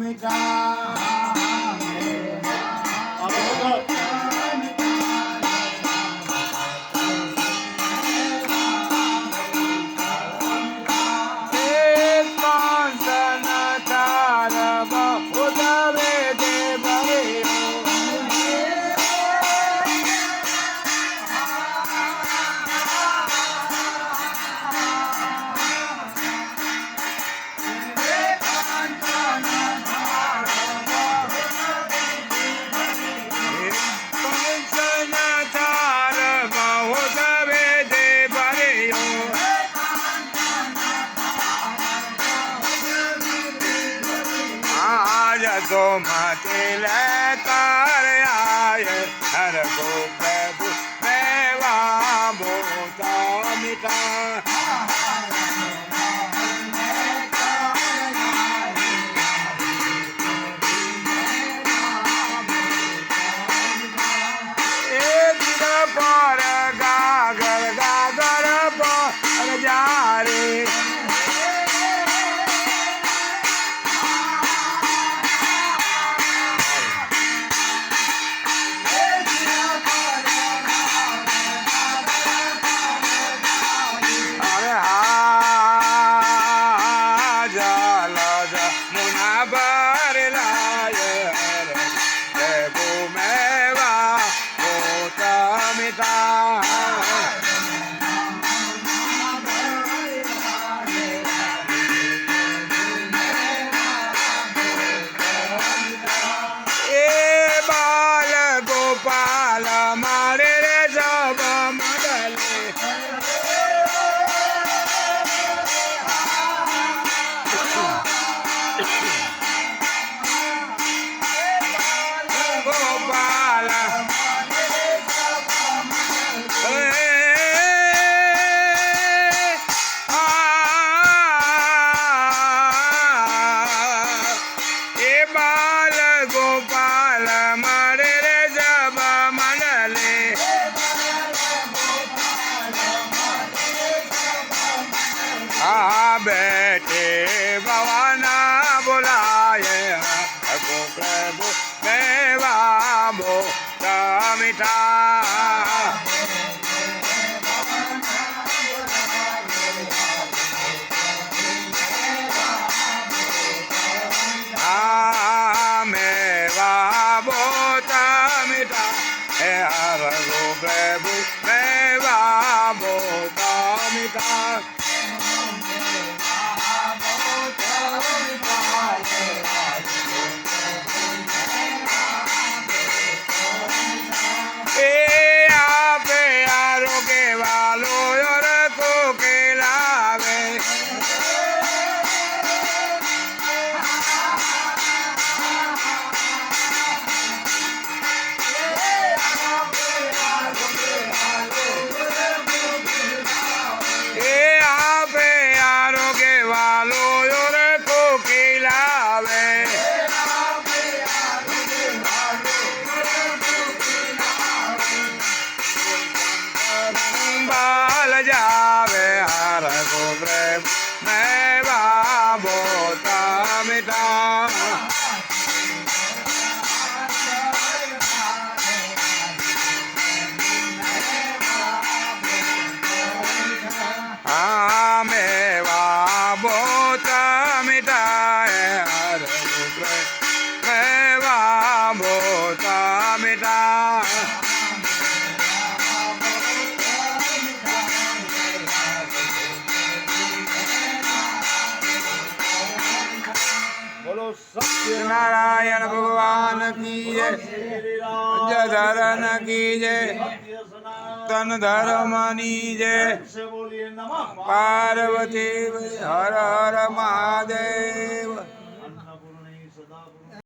મીઠા तो मातेला तार आए हर को प्रभु मेवा मोता मिटा पर गागर गागर पर जा रे बेटे भवाना बुलाए को प्रभु मेवा मोता मिठा मेवा मोता मिठा हर को प्रभु मेवा मोता मिठा जावे हर को प्रेम मेवा मोता मिठा मेवा मोता मिठा हर को प्रेम मेवा मोता मिठा नारायण भगवान की जय जधरन की जय तन धर्मनी जय पार्वती हर हर महादेव।